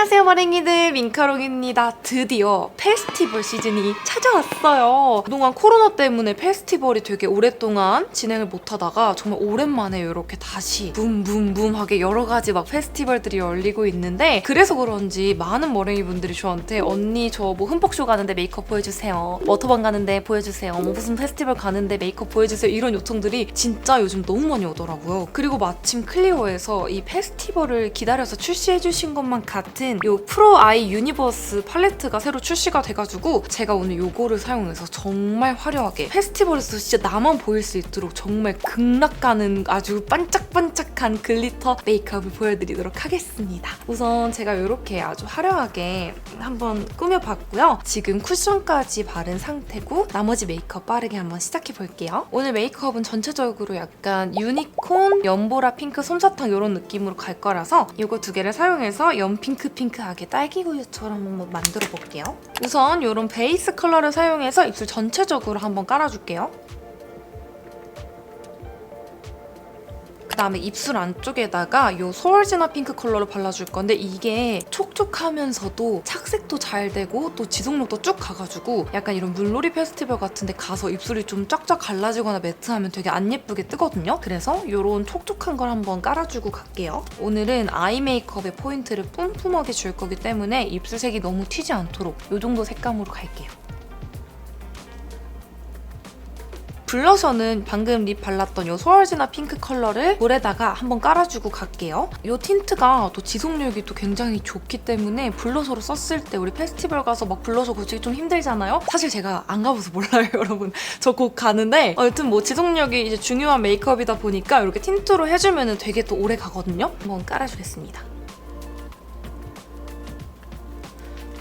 안녕하세요 마랭이들, 민카롱입니다. 드디어 페스티벌 시즌이 찾아왔어요. 그동안 코로나 때문에 페스티벌이 되게 오랫동안 진행을 못하다가 정말 오랜만에 이렇게 다시 붐붐붐하게 여러가지 막 페스티벌들이 열리고 있는데, 그래서 그런지 많은 머랭이 분들이 저한테 언니 저 뭐 흠뻑쇼 가는데 메이크업 보여주세요, 워터밤 가는데 보여주세요, 뭐 무슨 페스티벌 가는데 메이크업 보여주세요, 이런 요청들이 진짜 요즘 너무 많이 오더라고요. 그리고 마침 클리오에서 이 페스티벌을 기다려서 출시해주신 것만 같은 요 프로 아이 유니버스 팔레트가 새로 출시가 돼가지고 제가 오늘 요거를 사용해서 정말 화려하게 페스티벌에서 진짜 나만 보일 수 있도록 정말 극락가는 아주 반짝반짝한 글리터 메이크업을 보여드리도록 하겠습니다. 우선 제가 이렇게 아주 화려하게 한번 꾸며봤고요. 지금 쿠션까지 바른 상태고 나머지 메이크업 빠르게 한번 시작해볼게요. 오늘 메이크업은 전체적으로 약간 유니콘, 연보라 핑크, 솜사탕 이런 느낌으로 갈 거라서 이거 두 개를 사용해서 연핑크핑크하게 딸기우유처럼 한번 만들어 볼게요. 우선 이런 베이스 컬러를 사용해서 입술 전체적으로 한번 깔아줄게요. 그 다음에 입술 안쪽에다가 이 소울진화 핑크 컬러를 발라줄 건데, 이게 촉촉하면서도 착색도 잘 되고 또 지속력도 쭉 가가지고 약간 이런 물놀이 페스티벌 같은데 가서 입술이 좀 쫙쫙 갈라지거나 매트하면 되게 안 예쁘게 뜨거든요. 그래서 이런 촉촉한 걸 한번 깔아주고 갈게요. 오늘은 아이 메이크업에 포인트를 뿜뿜하게 줄 거기 때문에 입술색이 너무 튀지 않도록 이 정도 색감으로 갈게요. 블러셔는 방금 립 발랐던 이 소울진화 핑크 컬러를 볼에다가 한번 깔아주고 갈게요. 이 틴트가 또 지속력이 또 굉장히 좋기 때문에 블러셔로 썼을 때 우리 페스티벌 가서 막 블러셔 고치기 좀 힘들잖아요? 사실 제가 안 가봐서 몰라요, 여러분. 저 곧 가는데 여튼 뭐 지속력이 이제 중요한 메이크업이다 보니까 이렇게 틴트로 해주면 되게 또 오래 가거든요? 한번 깔아주겠습니다.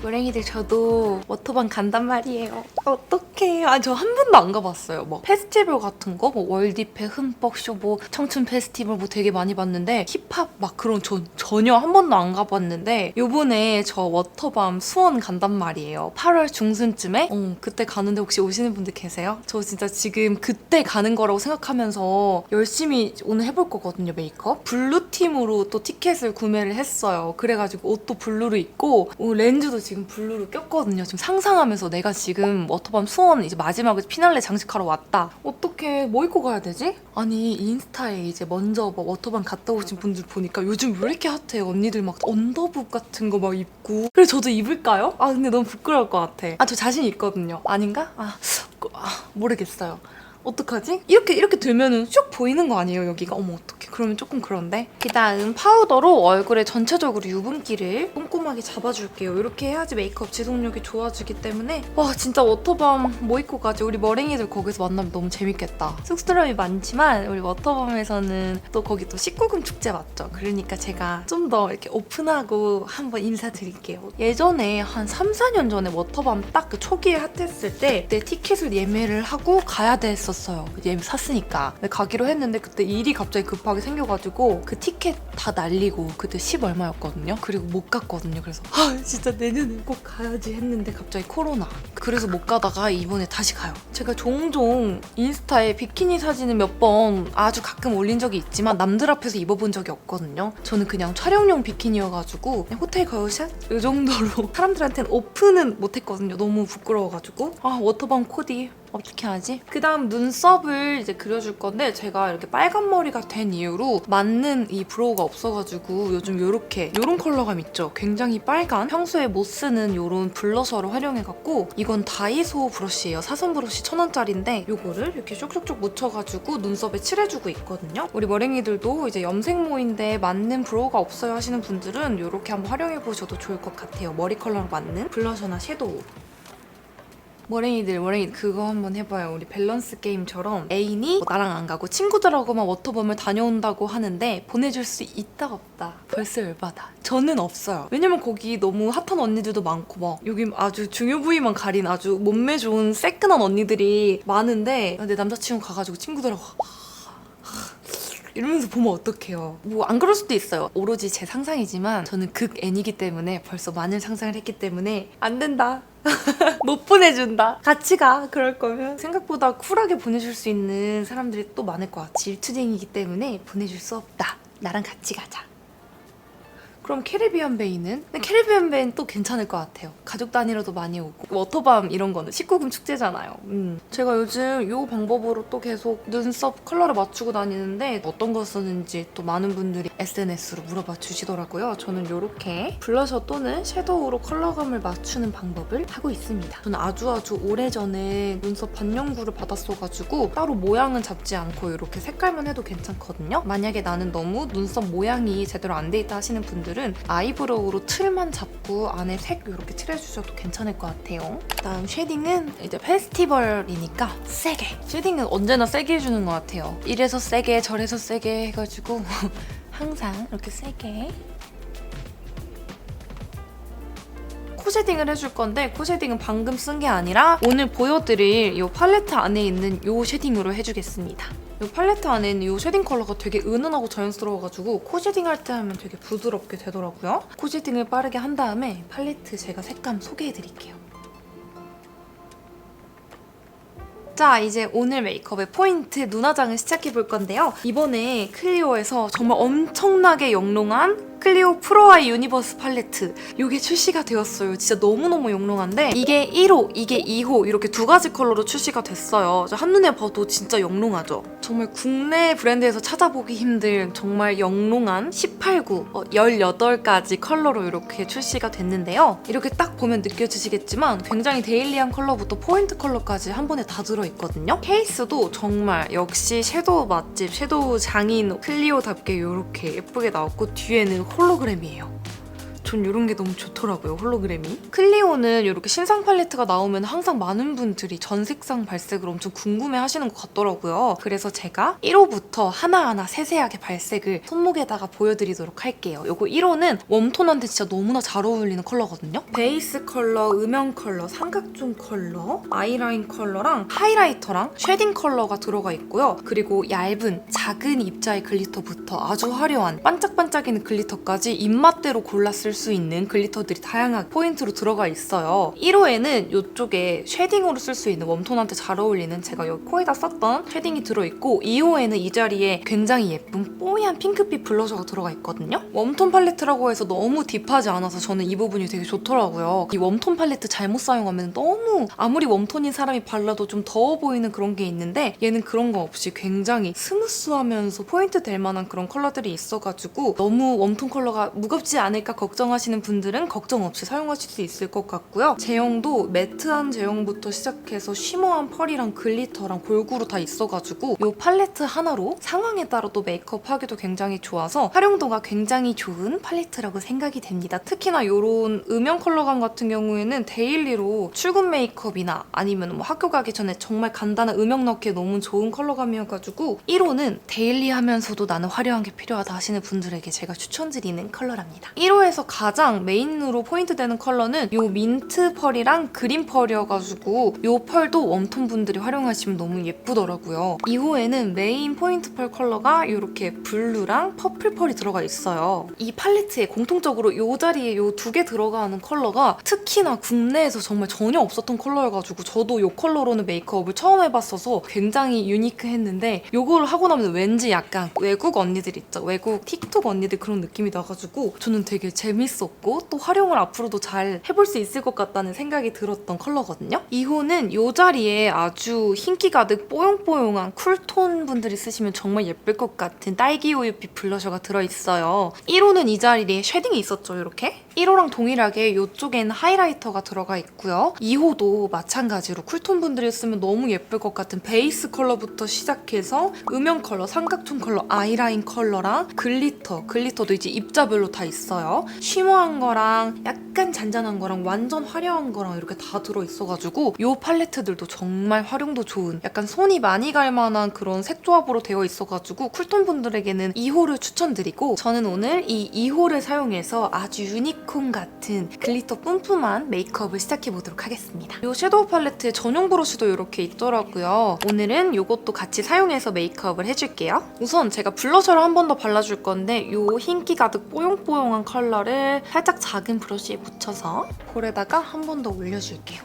머랭이들 저도 워터밤 간단 말이에요. 어떡해. 저 한 번도 안 가봤어요. 막 페스티벌 같은 거, 뭐 월드페, 흠뻑쇼, 뭐 청춘 페스티벌 뭐 되게 많이 봤는데 힙합 막 그런 전혀 한 번도 안 가봤는데 요번에 저 워터밤 수원 간단 말이에요. 8월 중순쯤에? 그때 가는데 혹시 오시는 분들 계세요? 저 진짜 지금 그때 가는 거라고 생각하면서 열심히 오늘 해볼 거거든요, 메이크업. 블루팀으로 또 티켓을 구매를 했어요. 그래가지고 옷도 블루로 입고 렌즈도 지금 블루로 꼈거든요. 지금 상상하면서 내가 지금 워터밤 수원 이제 마지막에 피날레 장식하러 왔다. 어떻게 뭐 입고 가야 되지? 아니 인스타에 이제 먼저 막 워터밤 갔다 오신 분들 보니까 요즘 왜 이렇게 핫해요? 언니들 막 언더북 같은 거 막 입고. 그래서 저도 입을까요? 근데 너무 부끄러울 것 같아. 저 자신 있거든요. 아닌가? 모르겠어요. 어떡하지? 이렇게 들면은 쭉 보이는 거 아니에요, 여기가? 어머, 어떡해. 그러면 조금 그런데? 그 다음 파우더로 얼굴에 전체적으로 유분기를 꼼꼼하게 잡아줄게요. 이렇게 해야지 메이크업 지속력이 좋아지기 때문에. 와, 진짜 워터밤 뭐 입고 가지? 우리 머랭이들 거기서 만나면 너무 재밌겠다. 쑥스러움이 많지만 우리 워터밤에서는 또 거기 또 19금 축제 맞죠? 그러니까 제가 좀 더 이렇게 오픈하고 한번 인사드릴게요. 예전에 한 3, 4년 전에 워터밤 딱 그 초기에 핫했을 때 그때 티켓을 예매를 하고 가야 됐었어요. 예매 샀으니까. 근데 가기로 했는데 그때 일이 갑자기 급하게 생겨가지고 그 티켓 다 날리고 그때 10 얼마였거든요. 그리고 못 갔거든요. 그래서 진짜 내년에 꼭 가야지 했는데 갑자기 코로나. 그래서 못 가다가 이번에 다시 가요. 제가 종종 인스타에 비키니 사진을 몇 번 아주 가끔 올린 적이 있지만 남들 앞에서 입어본 적이 없거든요. 저는 그냥 촬영용 비키니여가지고 그냥 호텔 거울샷? 이 정도로 사람들한테는 오픈은 못했거든요. 너무 부끄러워가지고. 워터밤 코디 어떻게 하지? 그 다음 눈썹을 이제 그려줄 건데, 제가 이렇게 빨간 머리가 된 이후로 맞는 이 브로우가 없어가지고 요즘 요런 컬러감 있죠? 굉장히 빨간, 평소에 못 쓰는 요런 블러셔를 활용해갖고, 이건 다이소 브러쉬예요. 사선 브러쉬 1000원짜리인데 요거를 이렇게 쪽쪽쪽 묻혀가지고 눈썹에 칠해주고 있거든요. 우리 머랭이들도 이제 염색모인데 맞는 브로우가 없어요 하시는 분들은 요렇게 한번 활용해보셔도 좋을 것 같아요. 머리 컬러랑 맞는 블러셔나 섀도우. 머랭이들 그거 한번 해봐요. 우리 밸런스 게임처럼 애인이 나랑 안 가고 친구들하고만 워터밤을 다녀온다고 하는데 보내줄 수 있다 없다. 벌써 열받아. 저는 없어요. 왜냐면 거기 너무 핫한 언니들도 많고 막 여기 아주 중요 부위만 가린 아주 몸매 좋은 새끈한 언니들이 많은데, 내 남자친구 가가지고 친구들하고 이러면서 보면 어떡해요. 뭐 안 그럴 수도 있어요. 오로지 제 상상이지만 저는 극 N이기 때문에 벌써 많은 상상을 했기 때문에 안 된다. 못 보내준다. 같이 가. 그럴 거면. 생각보다 쿨하게 보내줄 수 있는 사람들이 또 많을 거야. 질투쟁이기 때문에 보내줄 수 없다. 나랑 같이 가자. 그럼 캐리비안 베이는? 근데 캐리비안 베이는 또 괜찮을 것 같아요. 가족 단위로도 많이 오고 워터밤 이런 거는 19금 축제잖아요. 제가 요즘 이 방법으로 또 계속 눈썹 컬러를 맞추고 다니는데 어떤 거 쓰는지 또 많은 분들이 SNS로 물어봐 주시더라고요. 저는 이렇게 블러셔 또는 섀도우로 컬러감을 맞추는 방법을 하고 있습니다. 저는 아주 오래전에 눈썹 반영구를 받았어가지고 따로 모양은 잡지 않고 이렇게 색깔만 해도 괜찮거든요. 만약에 나는 너무 눈썹 모양이 제대로 안 돼 있다 하시는 분들은 아이브로우로 틀만 잡고 안에 색 이렇게 칠해주셔도 괜찮을 것 같아요. 다음 쉐딩은 이제 페스티벌이니까 세게! 쉐딩은 언제나 세게 해주는 것 같아요. 이래서 세게 저래서 세게 해가지고 항상 이렇게 세게 코 쉐딩을 해줄 건데 코 쉐딩은 방금 쓴 게 아니라 오늘 보여드릴 이 팔레트 안에 있는 이 쉐딩으로 해주겠습니다. 이 팔레트 안에 있는 이 쉐딩 컬러가 되게 은은하고 자연스러워가지고 코 쉐딩 할 때 하면 되게 부드럽게 되더라고요. 코 쉐딩을 빠르게 한 다음에 팔레트 제가 색감 소개해드릴게요. 자, 이제 오늘 메이크업의 포인트 눈화장을 시작해볼 건데요. 이번에 클리오에서 정말 엄청나게 영롱한 클리오 프로아이 유니버스 팔레트 이게 출시가 되었어요. 진짜 너무너무 영롱한데 이게 1호, 이게 2호 이렇게 두 가지 컬러로 출시가 됐어요. 한눈에 봐도 진짜 영롱하죠? 정말 국내 브랜드에서 찾아보기 힘든 정말 영롱한 18구, 18가지 컬러로 이렇게 출시가 됐는데요. 이렇게 딱 보면 느껴지시겠지만 굉장히 데일리한 컬러부터 포인트 컬러까지 한 번에 다 들어있거든요. 케이스도 정말 역시 섀도우 맛집, 섀도우 장인 클리오답게 이렇게 예쁘게 나왔고 뒤에는 홀로그램이에요. 전 이런 게 너무 좋더라고요, 홀로그램이. 클리오는 이렇게 신상 팔레트가 나오면 항상 많은 분들이 전 색상 발색을 엄청 궁금해 하시는 것 같더라고요. 그래서 제가 1호부터 하나하나 세세하게 발색을 손목에다가 보여드리도록 할게요. 이거 1호는 웜톤한테 진짜 너무나 잘 어울리는 컬러거든요. 베이스 컬러, 음영 컬러, 삼각존 컬러, 아이라인 컬러랑 하이라이터랑 쉐딩 컬러가 들어가 있고요. 그리고 얇은 작은 입자의 글리터부터 아주 화려한 반짝반짝이는 글리터까지 입맛대로 골라 쓸 수 있는 글리터들이 다양한 포인트로 들어가 있어요. 1호에는 이쪽에 쉐딩으로 쓸 수 있는 웜톤한테 잘 어울리는 제가 여기 코에다 썼던 쉐딩이 들어있고 2호에는 이 자리에 굉장히 예쁜 뽀얀 핑크빛 블러셔가 들어가 있거든요. 웜톤 팔레트라고 해서 너무 딥하지 않아서 저는 이 부분이 되게 좋더라고요. 이 웜톤 팔레트 잘못 사용하면 너무 아무리 웜톤인 사람이 발라도 좀 더워 보이는 그런 게 있는데 얘는 그런 거 없이 굉장히 스무스하면서 포인트 될 만한 그런 컬러들이 있어가지고 너무 웜톤 컬러가 무겁지 않을까 걱정하시는 분들은 걱정 없이 사용하실 수 있을 것 같고요. 제형도 매트한 제형부터 시작해서 쉬머한 펄이랑 글리터랑 골고루 다 있어가지고 이 팔레트 하나로 상황에 따라 또 메이크업 하기도 굉장히 좋아서 활용도가 굉장히 좋은 팔레트라고 생각이 됩니다. 특히나 이런 음영 컬러감 같은 경우에는 데일리로 출근 메이크업이나 아니면 뭐 학교 가기 전에 정말 간단한 음영 넣기에 너무 좋은 컬러감이어가지고 1호는 데일리하면서도 나는 화려한 게 필요하다 하시는 분들에게 제가 추천드리는 컬러랍니다. 1호에서 가장 메인으로 포인트 되는 컬러는 이 민트 펄이랑 그린 펄이어가지고 이 펄도 웜톤 분들이 활용하시면 너무 예쁘더라고요. 2호에는 메인 포인트 펄 컬러가 이렇게 블루랑 퍼플 펄이 들어가 있어요. 이 팔레트에 공통적으로 이 자리에 이 두 개 들어가는 컬러가 특히나 국내에서 정말 전혀 없었던 컬러여가지고 저도 이 컬러로는 메이크업을 처음 해봤어서 굉장히 유니크했는데 이걸 하고 나면 왠지 약간 외국 언니들 있죠? 외국 틱톡 언니들 그런 느낌이 나가지고 저는 되게 재밌었고 또 활용을 앞으로도 잘 해볼 수 있을 것 같다는 생각이 들었던 컬러거든요. 2호는 이 자리에 아주 흰기 가득 뽀용뽀용한 쿨톤 분들이 쓰시면 정말 예쁠 것 같은 딸기 우유빛 블러셔가 들어있어요. 1호는 이 자리에 쉐딩이 있었죠, 이렇게? 1호랑 동일하게 이쪽에는 하이라이터가 들어가 있고요. 2호도 마찬가지로 쿨톤 분들이 쓰면 너무 예쁠 것 같은 베이스 컬러부터 시작해서 음영 컬러, 삼각존 컬러, 아이라인 컬러랑 글리터도 이제 입자별로 다 있어요. 쉬머한 거랑 약간 잔잔한 거랑 완전 화려한 거랑 이렇게 다 들어있어가지고 이 팔레트들도 정말 활용도 좋은 약간 손이 많이 갈 만한 그런 색조합으로 되어 있어가지고 쿨톤 분들에게는 2호를 추천드리고 저는 오늘 이 2호를 사용해서 아주 유니콘 같은 글리터 뿜뿜한 메이크업을 시작해보도록 하겠습니다. 이 섀도우 팔레트에 전용 브러쉬도 이렇게 있더라고요. 오늘은 이것도 같이 사용해서 메이크업을 해줄게요. 우선 제가 블러셔를 한 번 더 발라줄 건데 이 흰기 가득 뽀용뽀용한 컬러를 살짝 작은 브러쉬에 묻혀서 볼에다가 한 번 더 올려줄게요.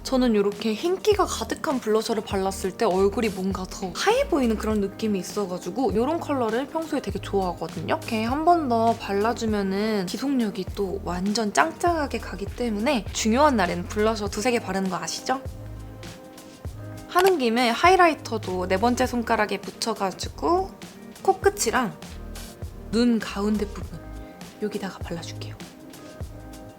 저는 이렇게 흰기가 가득한 블러셔를 발랐을 때 얼굴이 뭔가 더 하얘 보이는 그런 느낌이 있어가지고 이런 컬러를 평소에 되게 좋아하거든요. 이렇게 한 번 더 발라주면은 지속력이 또 완전 짱짱하게 가기 때문에 중요한 날에는 블러셔 두세 개 바르는 거 아시죠? 하는 김에 하이라이터도 네 번째 손가락에 묻혀가지고 코끝이랑 눈 가운데 부분 여기다가 발라줄게요.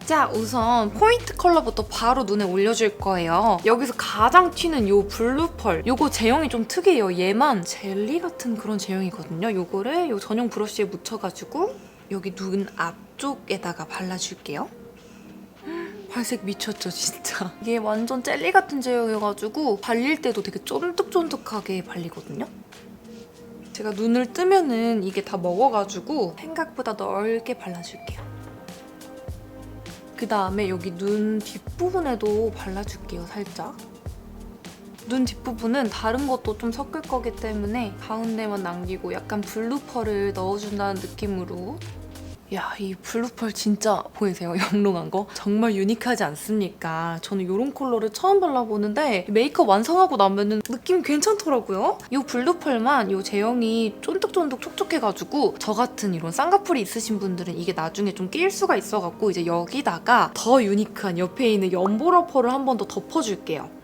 자, 우선 포인트 컬러부터 바로 눈에 올려줄 거예요. 여기서 가장 튀는 이 블루 펄. 이거 제형이 좀 특이해요. 얘만 젤리 같은 그런 제형이거든요. 이거를 이 전용 브러쉬에 묻혀가지고 여기 눈 앞쪽에다가 발라줄게요. 발색 미쳤죠, 진짜. 이게 완전 젤리 같은 제형이어가지고 발릴 때도 되게 쫀득쫀득하게 발리거든요. 제가 눈을 뜨면은 이게 다 먹어가지고 생각보다 넓게 발라줄게요. 그 다음에 여기 눈 뒷부분에도 발라줄게요, 살짝. 눈 뒷부분은 다른 것도 좀 섞을 거기 때문에 가운데만 남기고 약간 블루 펄을 넣어준다는 느낌으로. 야, 이 블루 펄 진짜 보이세요? 영롱한 거? 정말 유니크하지 않습니까? 저는 이런 컬러를 처음 발라보는데 메이크업 완성하고 나면은 느낌이 괜찮더라고요. 이 블루 펄만 이 제형이 쫀득쫀득 촉촉해가지고 저 같은 이런 쌍꺼풀이 있으신 분들은 이게 나중에 좀 끼일 수가 있어갖고 이제 여기다가 더 유니크한 옆에 있는 연보라 펄을 한 번 더 덮어줄게요.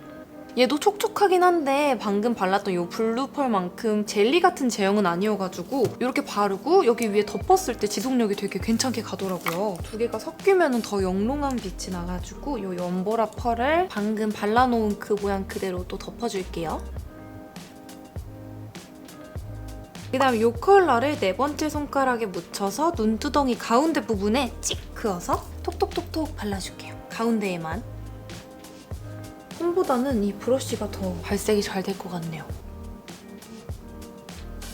얘도 촉촉하긴 한데 방금 발랐던 이 블루 펄만큼 젤리 같은 제형은 아니어가지고 이렇게 바르고 여기 위에 덮었을 때 지속력이 되게 괜찮게 가더라고요. 두 개가 섞이면 더 영롱한 빛이 나가지고 이 연보라 펄을 방금 발라놓은 그 모양 그대로 또 덮어줄게요. 그 다음 이 컬러를 네 번째 손가락에 묻혀서 눈두덩이 가운데 부분에 찍 그어서 톡톡톡톡 발라줄게요. 가운데에만. 솜보다는 이 브러쉬가 더 발색이 잘 될 것 같네요.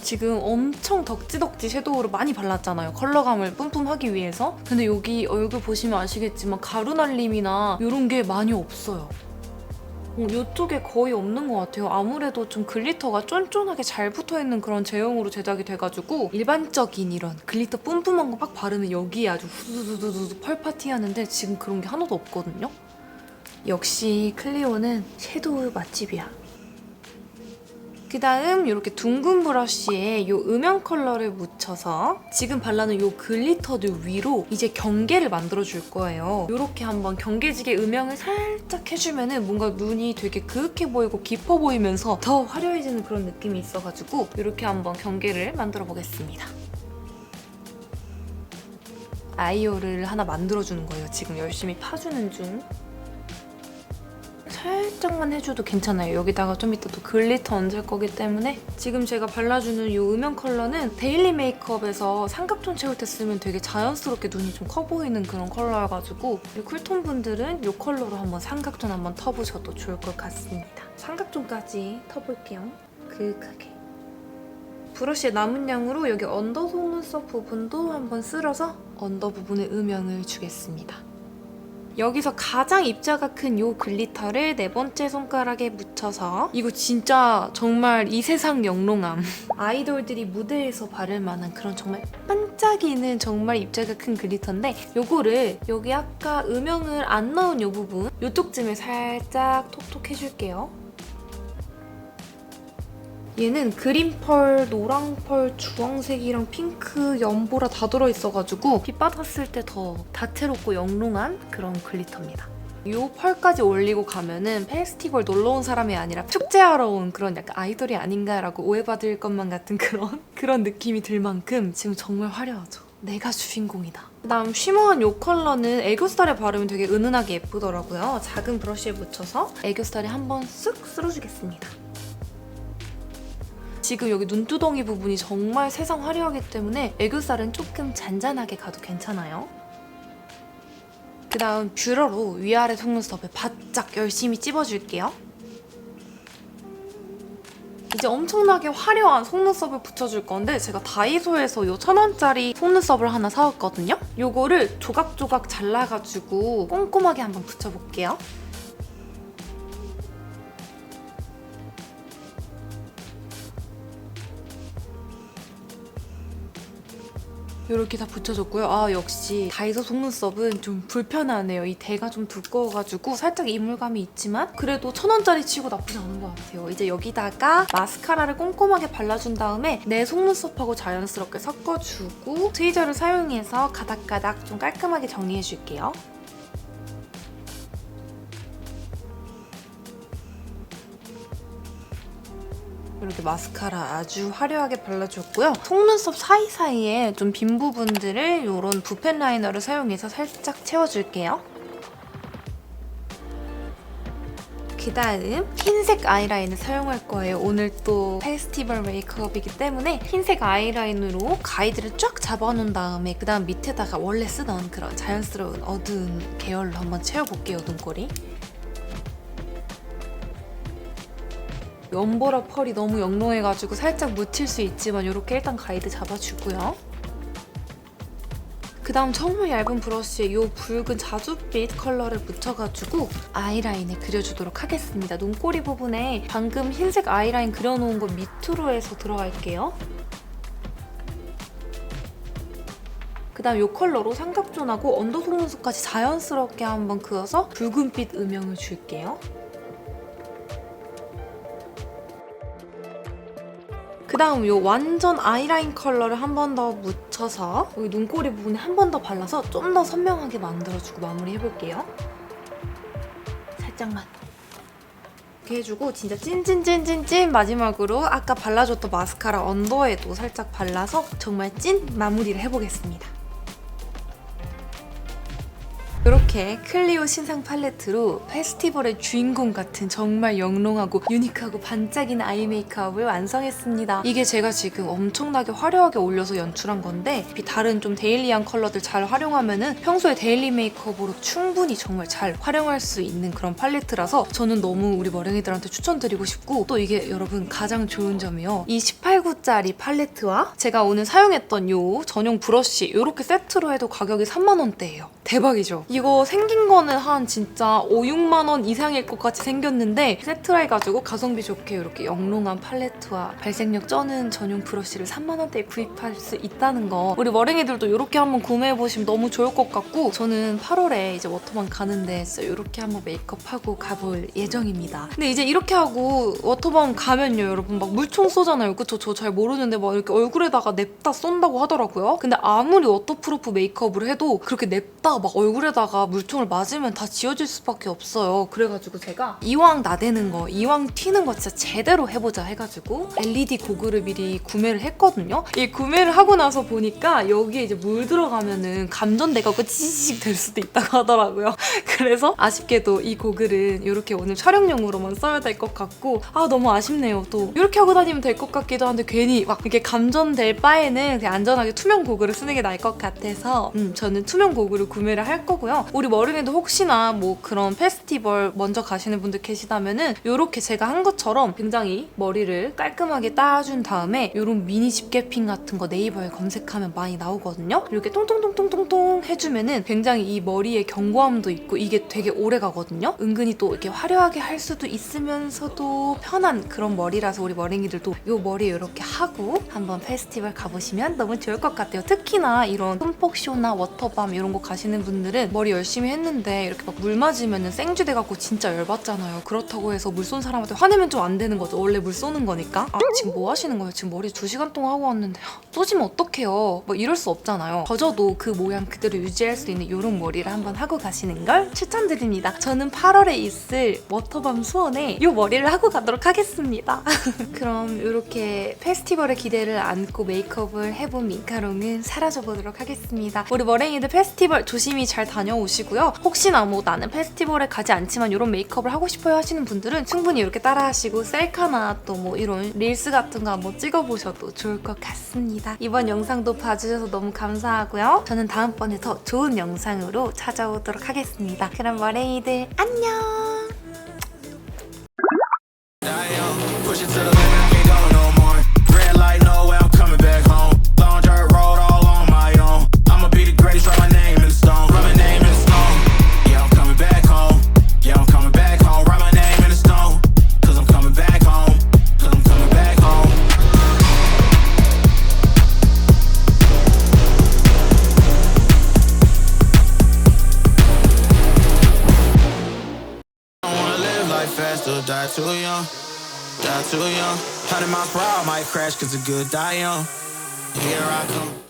지금 엄청 덕지덕지 섀도우를 많이 발랐잖아요. 컬러감을 뿜뿜하기 위해서. 근데 여기 얼굴 보시면 아시겠지만 가루 날림이나 이런 게 많이 없어요. 이쪽에 거의 없는 것 같아요. 아무래도 좀 글리터가 쫀쫀하게 잘 붙어있는 그런 제형으로 제작이 돼가지고 일반적인 이런 글리터 뿜뿜한 거 막 바르면 여기에 아주 후두두두두 펄파티 하는데 지금 그런 게 하나도 없거든요. 역시 클리오는 섀도우 맛집이야. 그 다음 이렇게 둥근 브러쉬에 이 음영 컬러를 묻혀서 지금 발라놓은 이 글리터들 위로 이제 경계를 만들어줄 거예요. 이렇게 한번 경계지게 음영을 살짝 해주면은 뭔가 눈이 되게 그윽해 보이고 깊어 보이면서 더 화려해지는 그런 느낌이 있어가지고 이렇게 한번 경계를 만들어 보겠습니다. 아이홀을 하나 만들어주는 거예요. 지금 열심히 파주는 중. 살짝만 해줘도 괜찮아요. 여기다가 좀 이따 또 글리터 얹을 거기 때문에 지금 제가 발라주는 이 음영 컬러는 데일리 메이크업에서 삼각존 채울 때 쓰면 되게 자연스럽게 눈이 좀 커 보이는 그런 컬러여가지고 이 쿨톤 분들은 이 컬러로 한번 삼각존 한번 터보셔도 좋을 것 같습니다. 삼각존까지 터볼게요. 그윽하게. 브러쉬의 남은 양으로 여기 언더 속눈썹 부분도 한번 쓸어서 언더 부분에 음영을 주겠습니다. 여기서 가장 입자가 큰 이 글리터를 네 번째 손가락에 묻혀서 이거 진짜 정말 이 세상 영롱함. 아이돌들이 무대에서 바를 만한 그런 정말 반짝이는 정말 입자가 큰 글리터인데 요거를 여기 아까 음영을 안 넣은 이 부분 요쪽쯤에 살짝 톡톡 해줄게요. 얘는 그린 펄, 노랑 펄, 주황색이랑 핑크, 연보라 다 들어있어가지고 빛 받았을 때 더 다채롭고 영롱한 그런 글리터입니다. 이 펄까지 올리고 가면은 페스티벌 놀러 온 사람이 아니라 축제하러 온 그런 약간 아이돌이 아닌가라고 오해받을 것만 같은 그런 느낌이 들 만큼 지금 정말 화려하죠. 내가 주인공이다. 그다음 쉬머한 이 컬러는 애교살에 바르면 되게 은은하게 예쁘더라고요. 작은 브러쉬에 묻혀서 애교살에 한번 쓱 쓸어주겠습니다. 지금 여기 눈두덩이 부분이 정말 세상 화려하기 때문에 애교살은 조금 잔잔하게 가도 괜찮아요. 그 다음 뷰러로 위아래 속눈썹을 바짝 열심히 찝어줄게요. 이제 엄청나게 화려한 속눈썹을 붙여줄 건데 제가 다이소에서 이 1,000원짜리 속눈썹을 하나 사왔거든요. 요거를 조각조각 잘라가지고 꼼꼼하게 한번 붙여볼게요. 이렇게 다 붙여줬고요. 아, 역시 다이소 속눈썹은 좀 불편하네요. 이 대가 좀 두꺼워가지고 살짝 이물감이 있지만 그래도 1,000원짜리 치고 나쁘지 않은 것 같아요. 이제 여기다가 마스카라를 꼼꼼하게 발라준 다음에 내 속눈썹하고 자연스럽게 섞어주고 트위저를 사용해서 가닥가닥 좀 깔끔하게 정리해줄게요. 이렇게 마스카라 아주 화려하게 발라줬고요. 속눈썹 사이사이에 좀 빈 부분들을 이런 붓펜 라이너를 사용해서 살짝 채워줄게요. 그 다음 흰색 아이라인을 사용할 거예요. 오늘 또 페스티벌 메이크업이기 때문에 흰색 아이라인으로 가이드를 쫙 잡아놓은 다음에 그 다음 밑에다가 원래 쓰던 그런 자연스러운 어두운 계열로 한번 채워볼게요, 눈꼬리. 연보라 펄이 너무 영롱해가지고 살짝 묻힐 수 있지만 이렇게 일단 가이드 잡아주고요. 그 다음 정말 얇은 브러쉬에 이 붉은 자줏빛 컬러를 묻혀가지고 아이라인을 그려주도록 하겠습니다. 눈꼬리 부분에 방금 흰색 아이라인 그려놓은 거 밑으로 해서 들어갈게요. 그 다음 이 컬러로 삼각존하고 언더 속눈썹까지 자연스럽게 한번 그어서 붉은빛 음영을 줄게요. 그 다음 이 완전 아이라인 컬러를 한 번 더 묻혀서 여기 눈꼬리 부분에 한 번 더 발라서 좀 더 선명하게 만들어주고 마무리해볼게요. 살짝만 이렇게 해주고 진짜 찐찐찐찐찐 마지막으로 아까 발라줬던 마스카라 언더에도 살짝 발라서 정말 찐 마무리를 해보겠습니다. 이렇게 클리오 신상 팔레트로 페스티벌의 주인공 같은 정말 영롱하고 유니크하고 반짝이는 아이 메이크업을 완성했습니다. 이게 제가 지금 엄청나게 화려하게 올려서 연출한 건데 다른 좀 데일리한 컬러들 잘 활용하면은 평소에 데일리 메이크업으로 충분히 정말 잘 활용할 수 있는 그런 팔레트라서 저는 너무 우리 머랭이들한테 추천드리고 싶고 또 이게 여러분 가장 좋은 점이요. 이 18구짜리 팔레트와 제가 오늘 사용했던 요 전용 브러쉬 이렇게 세트로 해도 가격이 3만원대예요. 대박이죠? 이거 생긴 거는 한 진짜 5, 6만 원 이상일 것 같이 생겼는데 세트로 해가지고 가성비 좋게 이렇게 영롱한 팔레트와 발색력 쩌는 전용 브러쉬를 3만 원대에 구입할 수 있다는 거 우리 머랭이들도 이렇게 한번 구매해보시면 너무 좋을 것 같고 저는 8월에 이제 워터밤 가는데 이렇게 한번 메이크업하고 가볼 예정입니다. 근데 이제 이렇게 하고 워터밤 가면요 여러분 막 물총 쏘잖아요. 그쵸? 저 잘 모르는데 막 이렇게 얼굴에다가 냅다 쏜다고 하더라고요. 근데 아무리 워터프루프 메이크업을 해도 그렇게 냅다 막 얼굴에다가 물총을 맞으면 다 지워질 수밖에 없어요. 그래가지고 제가 이왕 나대는 거, 이왕 튀는 거 진짜 제대로 해보자 해가지고 LED 고글을 미리 구매를 했거든요. 이 구매를 하고 나서 보니까 여기에 이제 물 들어가면은 감전돼가지고 찌직 될 수도 있다고 하더라고요. 그래서 아쉽게도 이 고글은 이렇게 오늘 촬영용으로만 써야 될 것 같고 아 너무 아쉽네요. 또 이렇게 하고 다니면 될 것 같기도 한데 괜히 막 이렇게 감전될 바에는 그냥 안전하게 투명 고글을 쓰는 게 나을 것 같아서 저는 투명 고글을 구매를 할 거고요. 우리 머랭이도 혹시나 뭐 그런 페스티벌 먼저 가시는 분들 계시다면은 이렇게 제가 한 것처럼 굉장히 머리를 깔끔하게 따준 다음에 이런 미니 집게핀 같은 거 네이버에 검색하면 많이 나오거든요. 이렇게 통통통통통통 해주면은 굉장히 이 머리에 견고함도 있고 이게 되게 오래 가거든요. 은근히 또 이렇게 화려하게 할 수도 있으면서도 편한 그런 머리라서 우리 머랭이들도 이 머리 이렇게 하고 한번 페스티벌 가보시면 너무 좋을 것 같아요. 특히나 이런 흠뻑쇼나 워터밤 이런 거 가시는 분들은 머리 열심히 했는데 이렇게 막 물 맞으면 생쥐 돼갖고 진짜 열받잖아요. 그렇다고 해서 물 쏜 사람한테 화내면 좀 안 되는 거죠. 원래 물 쏘는 거니까. 아 지금 뭐 하시는 거예요? 지금 머리 2시간 동안 하고 왔는데 쏘지면 어떡해요. 뭐 이럴 수 없잖아요. 저도 그 모양 그대로 유지할 수 있는 이런 머리를 한번 하고 가시는 걸 추천드립니다. 저는 8월에 있을 워터밤 수원에 이 머리를 하고 가도록 하겠습니다. 그럼 이렇게 페스티벌의 기대를 안고 메이크업을 해본 민카롱은 사라져보도록 하겠습니다. 우리 머랭이들 페스티벌 조심히 잘 다녀오시고요. 혹시나 뭐 나는 페스티벌에 가지 않지만 이런 메이크업을 하고 싶어요 하시는 분들은 충분히 이렇게 따라하시고 셀카나 또 뭐 이런 릴스 같은 거 한번 찍어보셔도 좋을 것 같습니다. 이번 영상도 봐주셔서 너무 감사하고요. 저는 다음번에 더 좋은 영상으로 찾아오도록 하겠습니다. 그럼 머랭이들 안녕! fast or die too young. Die too young. 100 miles per hour might crash cause the good die young. Here I come.